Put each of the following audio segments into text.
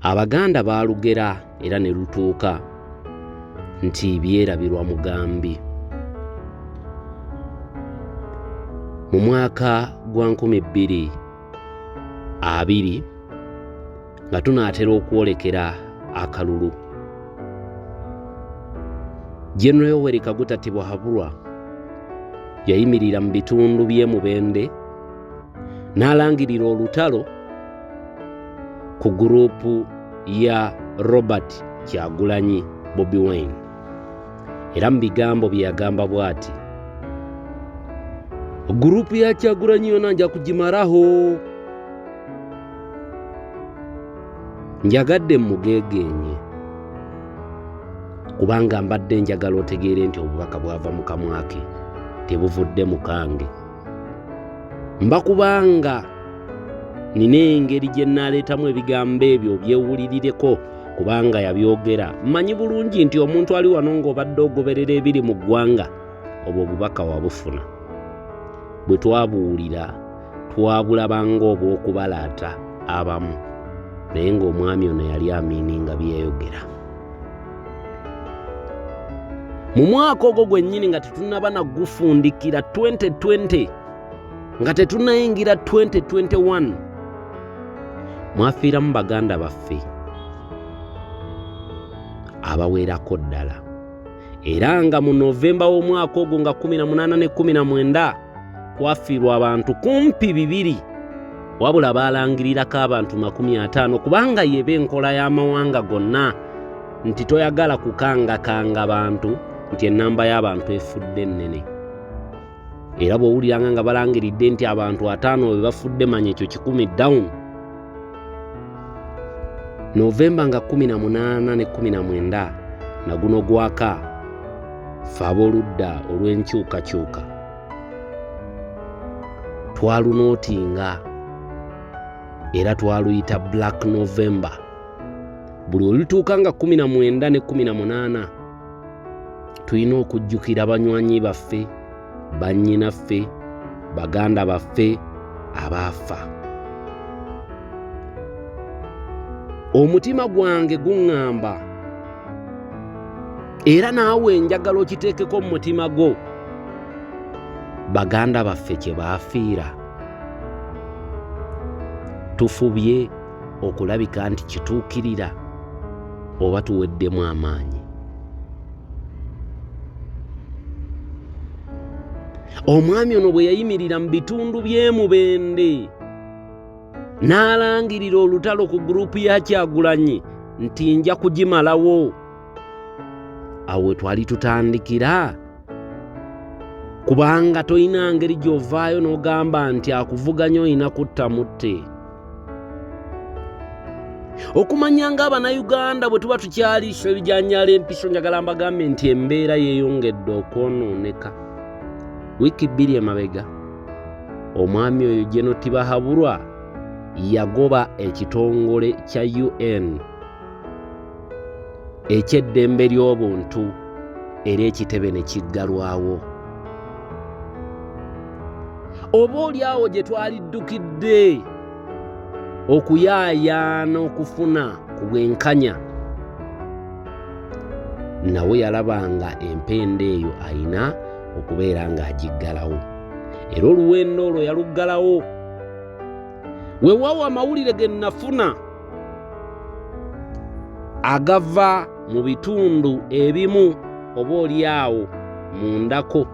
Abaganda baalugera era ne lutuuka nti byerabirwa mugambi. Mu mwaka gwa 2020 nga tunaatera okwolekera akalulu, General Yoweri Kaguta Tibuhaburwa yayimirira mu bitundu by'e Mubende n'alangirira olutalo ku gurupu ya Robert Kyagulanyi Bobi Wine. Era mu bigambo bye yagamba bw'ati, gurupu ya Kyagulanyi yonna nja kugimalaho, njagadde mugeegenye kubanga mbadde njagala otegeere nti obubaka bwava mu kamwa ke tebuvudde mu kange. Mba kubanga nina engeri gye nnaaleetamu ebigambo ebyo byewulirireko kubanga yabyogera. Mmanyi bulungi nti omuntu ali wano ng'obadde ogoberera ebiri mu ggwanga obwo obubaka wabufuna. Bwe twabuwulira twabulabanga obw'okubalaata abamu, naye ng'omwami ono yali amininga byeyogera. Mu mwaka ogwo gwennyini nga tetunnaba nagufundikira 2020, nga tetunnayingira 2021, mwafiiramu baganda baffe abawerako ddala. Era nga mu Novemba w'omwaka ogwo nga 18 ne 19 twafiirwa abantu kumpi 200, wabula baalangirirako abantu 50 kubanga yeba enkola y'amawanga gonna nti toyagala kukangakanga bantu nti ennamba y'abantu efudde ennene. Era bw'owuliranga nga balangiridde nti abantu 5 bwe bafudde manya ekyo 10 down. Novemba nga 18 ne 19 na guno gwaka ffe ab'oludda olw'enkyukakyuka twalunootinga era twaluyita Black November. Buli olituuka nga 19 ne 18 tulina okujjukira banywanyi baffe, bannyinaffe, baganda baffe abaafa. Omutima gwange guŋŋamba, era naawe njagala okiteekeko mu mutima gwo, baganda baffe kye baafiira. Tufubye okulabika nti kituukirira oba tuweddemu amaanyi. Omwami ono bwe yayimirira mu bitundu by'e Mubende n'alangirira olutalo ku gurupu ya Kyagulanyi nti nja kugimalawo, awo twali tutandikira, kubanga toyina ngeri gy'ovaayo n'ogamba nti akuvuganya oyina kutta mutte. Okumanya ng'Abannayuganda bwe tuba tukyaliisa ebijanjaalo empiso, njagala mbagambe nti embeera yeeyongedde okwonooneka. Wiiki 2 emabega omwami oyo General Tibuhaburwa yagoba ekitongole kya UN eky'eddembe ly'obuntu era ekitebe ne kiggalwawo. Oba oli awo gye twaliddukidde okuyaayaana okufuna ku bwenkanya, nawe yalabanga empenda eyo ayina okubeera ng'agiggalawo, era oluwendo olwo yaluggalawo. Weewaawo amawulire ge nnafuna agava mu bitundu ebimu oba oli awo mundako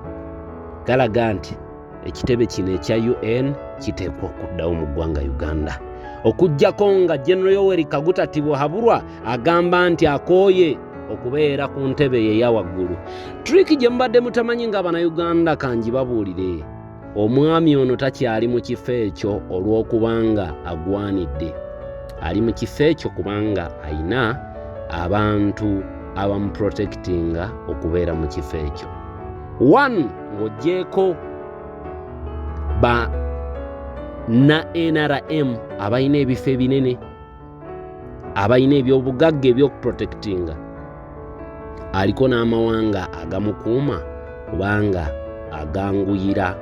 galaga nti ekitebe kino ekya UN kiteekwa okuddawo mu ggwanga Uganda, okuggyako nga General Yoweri Kaguta Tibuhaburwa agamba nti akooye okubeera ku ntebe ye eya waggulu. Trick gye mbadde mutamanyi ng'Abannayuganda kangibabuulire, omwami ono takyali mu kifo ekyo olw'okubanga agwanidde. Ali mu kifo ekyo kubanga ayina abantu abamuprotectinga okubeera mu kifo ekyo. 1 ng'oggyeko ba na NRM abalina ebifo ebinene, abalina ebyobugagga ebyokuprotectinga. Aliko n'amawanga agamukuuma kubanga aganguyira.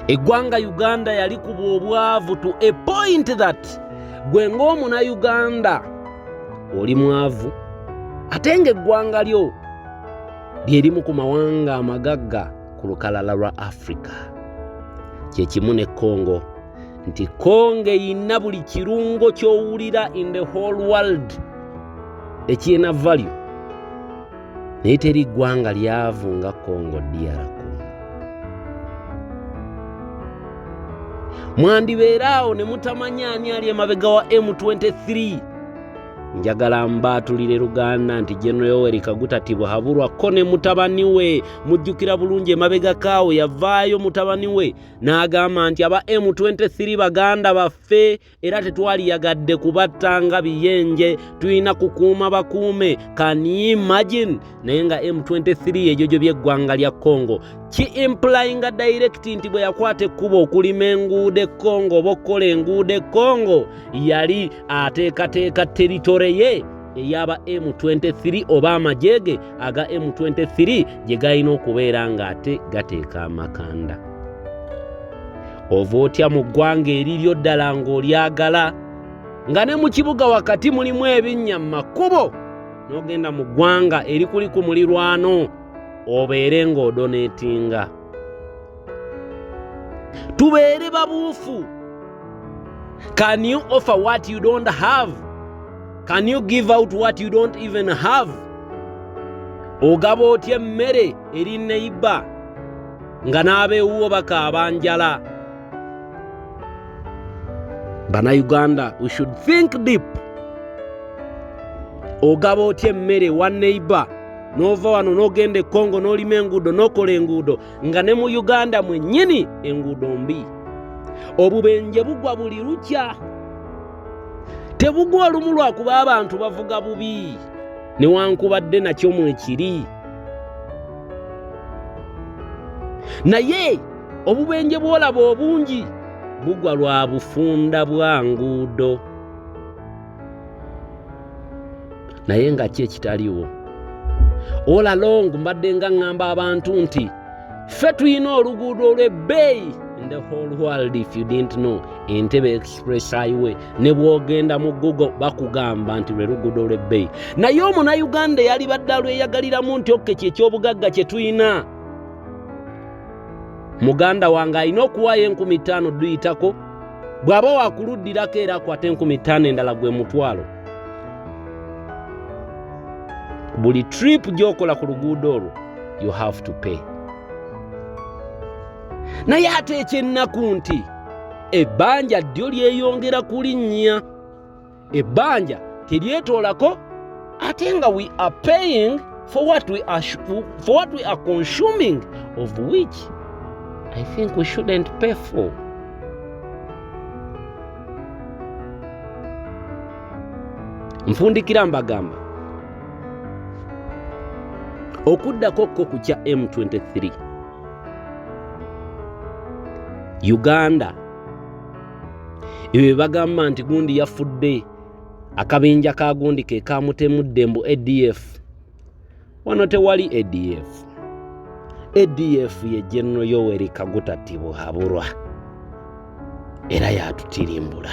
Eggwanga Uganda yali ku bwobwavu to a point that gwe ng'Omunnayuganda oli mwavu ate ng'eggwanga lyo lyerimu ku mawanga amagagga ku lukalala lwa Africa. Kye kimu ne Congo nti Congo eyina buli kirungo ky'owulira in the whole world ekirina value, naye teri ggwanga lyavu nga Congo DR Congo. Mwandibeeraawo ne mutamanya ani ali emabega wa M23. Njagala mbaatulire Luganda nti General Yoweri Kaguta Tibuhaburwa ko ne mutabani we mujjukira bulungi emabega kaawe yavaayo mutabani we n'agamba nti aba M23 baganda baffe era tetwaliyagadde kubattanga biyenje, tulina kukuuma bakuume. Can you imagine? Naye nga M23 ejojo by'eggwanga lya Congo ki implyinga direct nti bwe yakwata ekkubo okulima enguudo e Congo oba enguudo e Congo yali ateekateeka territory ye eyaba M23 oba amajege aga M23 gye galina okubeera nga ate gateeka amakanda. Ova otya mu ggwanga eriryo ddala ng'olyagala nga ne mu kibuga wakati mulimu ebinnya mu makubo, n'ogenda mu ggwanga erikuli ku mulirwano obeere ng'odoneetinga. Tubeere babuufu. Can you offer what you don't have? Can you give out what you don't even have? Ogaba otya emmere eri neiba nga n'abeewuwo bakaaba njala? Bannayuganda, we should think deep. Ogaba otya emmere wa neiba n'ova wano n'ogenda e Congo n'olima enguudo n'okola enguudo nga ne mu Uganda mwennyini enguudo mbi. Obubenje bugwa buli lukya. Tebugwa olumu lwakuba abantu bavuga bubi newankubadde nakyo mwekiri. Naye obubenje bw'olaba obungi bugwa lwa bufunda bwa nguudo. Naye nga ki ekitaliwo? All along mbadde nga ngamba abantu nti ffe tulina oluguudo olw'ebbeeyi in the whole world. If you didn't know, Entebbe Express Highway ne bwogenda mu Google bakugamba nti lwe luguudo olw'ebbeeyi. Naye Omunnayuganda yali badde alweyagaliramu nti okke kyekyobugagga kye tulina. Muganda wange alina okuwaayo 5,000 duyitako, bw'aba waakuluddirako era akwate 5,000 endala gwe mutwalo. Buli trip gy'okola ku luguudo olwo you have to pay. Naye ate ekyennaku nti ebbanja ddyo lyeyongera kulinnya. Ebbanja teryetoolako ate nga we are paying for what we are consuming, of which I think we shouldn't pay for. Nfundikira mbagamba okuddako ko ku kya M23 Uganda ebyo bagamba nti gundi yafudde akabinja ka gundi ke kamutemudde mbu ADF. Wano tewali ADF. ADF ye General Yoweri Kaguta Tibuhaburwa era yatutirimbula.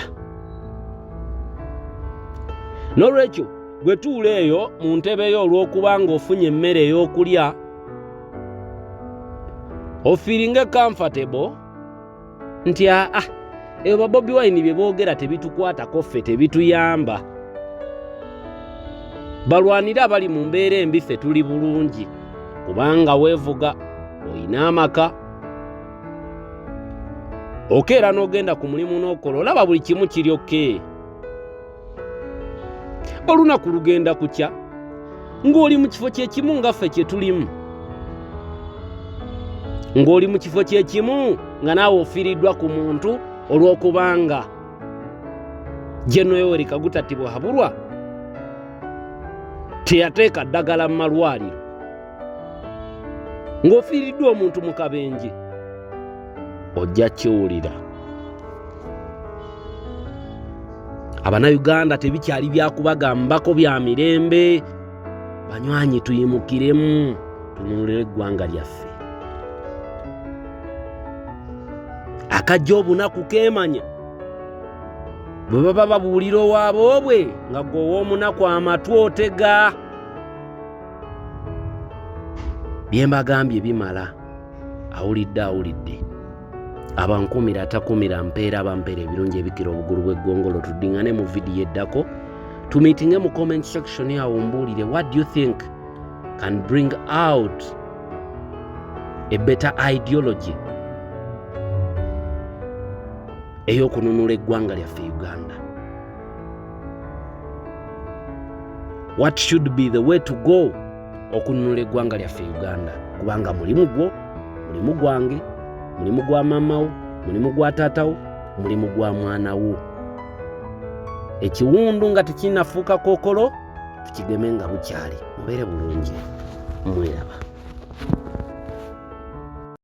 N'olwekyo gwe tuula eyo mu ntebe yo olw'okuba ng'ofunye emmere ey'okulya ofiiringe comfortable nti eyo ba Bobi Wine bye boogera tebitukwatako ffe tebituyamba. Balwanira abali mu mbeera embi ffe tuli bulungi kubanga weevuga oyina amaka okeera n'ogenda ku mulimu n'okola olaba buli kimu kiri oke. Olunaku lugenda kukya ng'oli mu kifo kyekimu nga ffe kye tulimu, ng'oli mu kifo kyekimu nga naawe ofiiriddwa ku muntu olw'okubanga General Yoweri Kaguta Tibuhaburwa teyateeka ddagala mu malwaliro, ng'ofiiriddwa omuntu mu kabenje, ojja kiwulira. Abannayuganda tebikyali byakubagambako bya mirembe. Banywanyi tuyimukiremu tununulire eggwanga lyaffe. Akajja obunaku keemanya bwe baba babuulira owaabwe nga gwe ow'omunaku amatwi otega. Bye mbagambye bimala. Awulidde abankumira atakumira mpeera bampeera ebirungi ebikira obugulu bw'eggongolo. Tuddingane mu vidiyo eddako tumiitinge mu comment section awo mbuulire what do you think can bring out a better ideology ey'okununula eggwanga lyaffe Uganda. What should be the way to go okununula eggwanga lyaffe Uganda? Kubanga mulimu gwo, mulimu gwange, mulimu gwa mamawo, mulimu gwa taatawo, mulimu gwa mwanawo. Ekiwundu nga tekinafuuka kookolo tukigeme nga bukyali. Mubeere bulungi. Mweraba.